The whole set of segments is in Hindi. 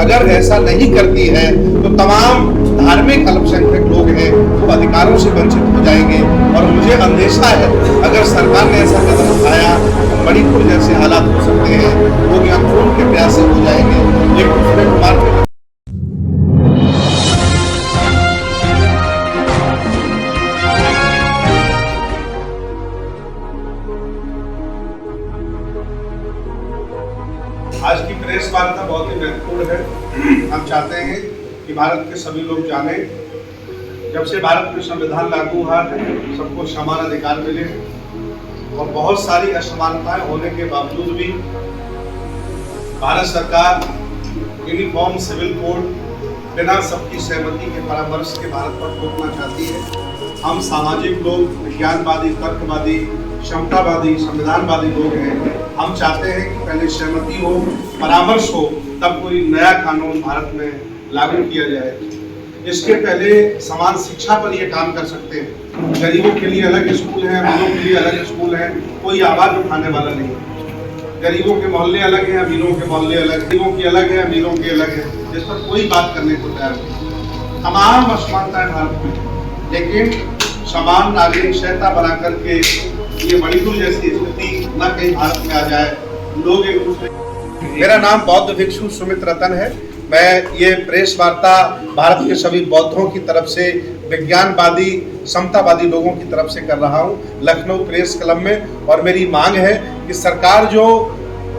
अगर ऐसा नहीं करती है तो तमाम धार्मिक अल्पसंख्यक लोग हैं वो अधिकारों से वंचित हो जाएंगे। और मुझे अंदेशा है अगर सरकार ने ऐसा कदम उठाया तो मणिपुर जैसे हालात हो सकते हैं, लोग यहाँ खून के प्यासे हो जाएंगे, एक दूसरे को मारने। आज की प्रेस वार्ता बहुत ही महत्वपूर्ण है। हम चाहते हैं कि भारत के सभी लोग जानें, जब से भारत में संविधान लागू हुआ है सबको समान अधिकार मिले और बहुत सारी असमानताएं होने के बावजूद भी भारत सरकार यूनिफॉर्म सिविल कोड बिना सबकी सहमति के परामर्श के भारत पर थोपना चाहती है। हम सामाजिक लोग, विज्ञानवादी, तर्कवादी, क्षमतावादी, संविधानवादी लोग हैं। हम चाहते हैं कि पहले सहमति हो, परामर्श हो, तब कोई नया कानून भारत में लागू किया जाए। इसके पहले समान शिक्षा पर ये काम कर सकते हैं। गरीबों के लिए अलग स्कूल हैं, अमीरों के लिए अलग स्कूल हैं, कोई आवाज उठाने वाला नहीं है। गरीबों के मोहल्ले अलग हैं, अमीरों के मोहल्ले अलग, गरीबों की अलग है, अमीरों की अलग है, जिस पर कोई बात करने को तैयार नहीं। तमाम असमानताएं भारत में, लेकिन समान नागरिक संहिता बना करके ये मणिपुर जैसी स्थिति न कहीं भारत में आ जाए। लोग एक दूसरे। मेरा नाम बौद्ध भिक्षु सुमित रतन है। मैं ये प्रेस वार्ता भारत के सभी बौद्धों की तरफ से, विज्ञानवादी, समतावादी लोगों की तरफ से कर रहा हूँ लखनऊ प्रेस क्लब में। और मेरी मांग है कि सरकार जो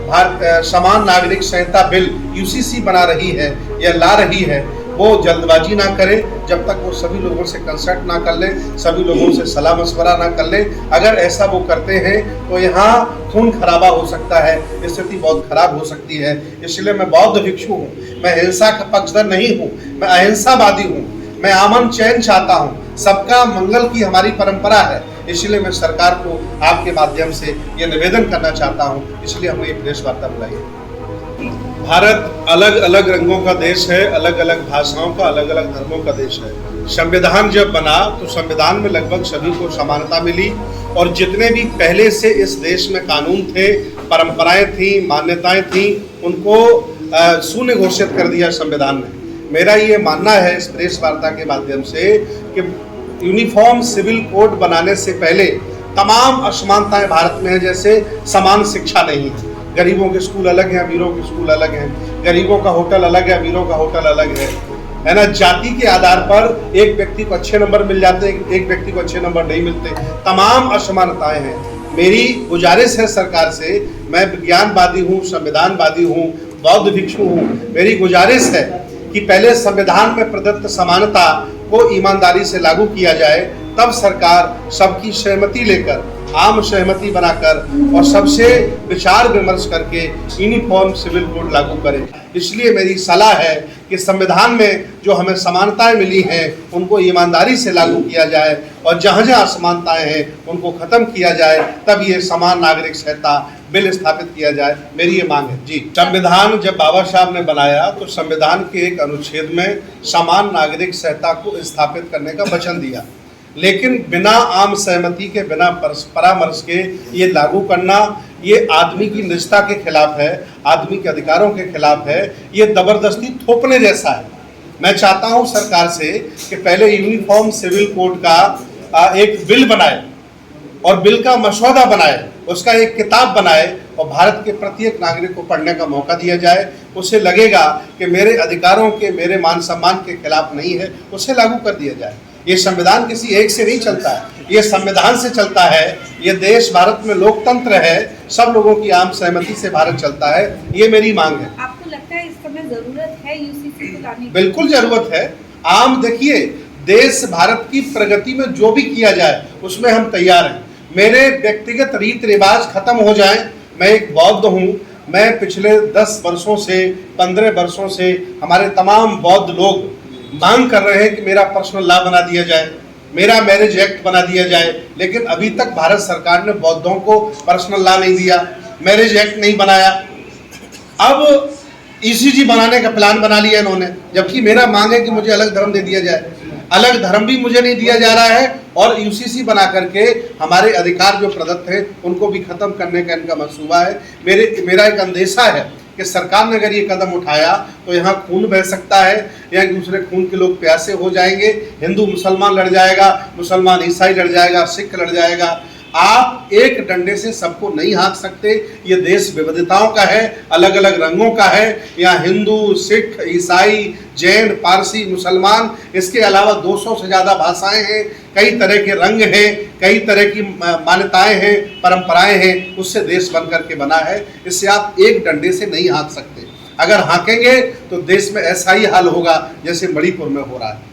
भारत समान नागरिक संहिता बिल यूसीसी बना रही है या ला रही है, वो जल्दबाजी ना करे जब तक वो सभी लोगों से कंसल्ट ना कर ले, सभी लोगों से सलाह मशवरा ना कर ले। अगर ऐसा वो करते हैं तो यहाँ खून खराबा हो सकता है, स्थिति बहुत खराब हो सकती है। इसलिए मैं बौद्ध भिक्षु हूँ, मैं हिंसा का पक्षधर नहीं हूँ, मैं अहिंसावादी हूँ, मैं अमन चैन चाहता हूँ, सबका मंगल की हमारी परंपरा है। इसलिए मैं सरकार को आपके माध्यम से ये निवेदन करना चाहता हूँ, इसलिए हमने ये प्रेस वार्ता बुलाई है। भारत अलग अलग रंगों का देश है, अलग अलग भाषाओं का, अलग अलग धर्मों का देश है। संविधान जब बना तो संविधान में लगभग सभी को समानता मिली और जितने भी पहले से इस देश में कानून थे, परंपराएं थी, मान्यताएं थी, उनको शून्य घोषित कर दिया संविधान ने। मेरा ये मानना है इस प्रेस वार्ता के माध्यम से कि यूनिफॉर्म सिविल कोड बनाने से पहले तमाम असमानताएं भारत में है। जैसे समान शिक्षा नहीं है, गरीबों के स्कूल अलग हैं, अमीरों के स्कूल अलग हैं, गरीबों का होटल अलग है, अमीरों का होटल अलग है ना। जाति के आधार पर एक व्यक्ति को अच्छे नंबर मिल जाते हैं, एक व्यक्ति को अच्छे नंबर नहीं मिलते। तमाम असमानताएं हैं। मेरी गुजारिश है सरकार से, मैं विज्ञानवादी हूँ, संविधानवादी हूँ, बौद्ध भिक्षु हूँ, मेरी गुजारिश है कि पहले संविधान में प्रदत्त समानता को ईमानदारी से लागू किया जाए, तब सरकार सबकी सहमति लेकर, आम सहमति बनाकर और सबसे विचार विमर्श करके यूनिफॉर्म सिविल कोड लागू करे। इसलिए मेरी सलाह है कि संविधान में जो हमें समानताएं मिली हैं उनको ईमानदारी से लागू किया जाए और जहाँ जहाँ असमानताएं हैं उनको खत्म किया जाए, तब ये समान नागरिक संहिता बिल स्थापित किया जाए। मेरी ये मांग है जी। संविधान जब बाबा साहब ने बनाया तो संविधान के एक अनुच्छेद में समान नागरिक संहिता को स्थापित करने का वचन दिया, लेकिन बिना आम सहमति के, बिना परामर्श के ये लागू करना, ये आदमी की निजता के खिलाफ है, आदमी के अधिकारों के खिलाफ है, ये जबरदस्ती थोपने जैसा है। मैं चाहता हूँ सरकार से कि पहले यूनिफॉर्म सिविल कोड का एक बिल बनाए और बिल का मसौदा बनाए, उसका एक किताब बनाए और भारत के प्रत्येक नागरिक को पढ़ने का मौका दिया जाए। उसे लगेगा कि मेरे अधिकारों के, मेरे मान सम्मान के खिलाफ नहीं है, उसे लागू कर दिया जाए। ये संविधान किसी एक से नहीं चलता है, ये संविधान से चलता है। ये देश, भारत में लोकतंत्र है, सब लोगों की आम सहमति से भारत चलता है। ये मेरी मांग है। आपको लगता है इस समय जरूरत है यूसीसी को लाने की? बिल्कुल जरूरत है। आम देखिए, देश भारत की प्रगति में जो भी किया जाए उसमें हम तैयार हैं। मेरे व्यक्तिगत रीत रिवाज खत्म हो जाएं। मैं एक बौद्ध हूँ, मैं पिछले 10 वर्षों से, 15 वर्षों से हमारे तमाम बौद्ध लोग मांग कर रहे हैं कि मेरा पर्सनल लॉ बना दिया जाए, मेरा मैरिज एक्ट बना दिया जाए, लेकिन अभी तक भारत सरकार ने बौद्धों को पर्सनल लॉ नहीं दिया, मैरिज एक्ट नहीं बनाया। अब ईसीजी बनाने का प्लान बना लिया इन्होंने, जबकि मेरा मांग है कि मुझे अलग धर्म दे दिया जाए। अलग धर्म भी मुझे नहीं दिया जा रहा है और यूसीसी बना करके हमारे अधिकार जो प्रदत्त हैं उनको भी खत्म करने का इनका मंसूबा है। मेरा एक अंदेशा है कि सरकार ने अगर ये कदम उठाया तो यहाँ खून बह सकता है, या एक दूसरे खून के लोग प्यासे हो जाएंगे, हिंदू मुसलमान लड़ जाएगा, मुसलमान ईसाई लड़ जाएगा, सिख लड़ जाएगा। आप एक डंडे से सबको नहीं हाँक सकते। ये देश विविधताओं का है, अलग अलग रंगों का है। यहाँ हिंदू, सिख, ईसाई, जैन, पारसी, मुसलमान, इसके अलावा 200 से ज़्यादा भाषाएं हैं, कई तरह के रंग हैं, कई तरह की मान्यताएं हैं, परंपराएं हैं। उससे देश बन करके बना है। इससे आप एक डंडे से नहीं हाँक सकते। अगर हाँकेंगे तो देश में ऐसा ही हाल होगा जैसे मणिपुर में हो रहा है।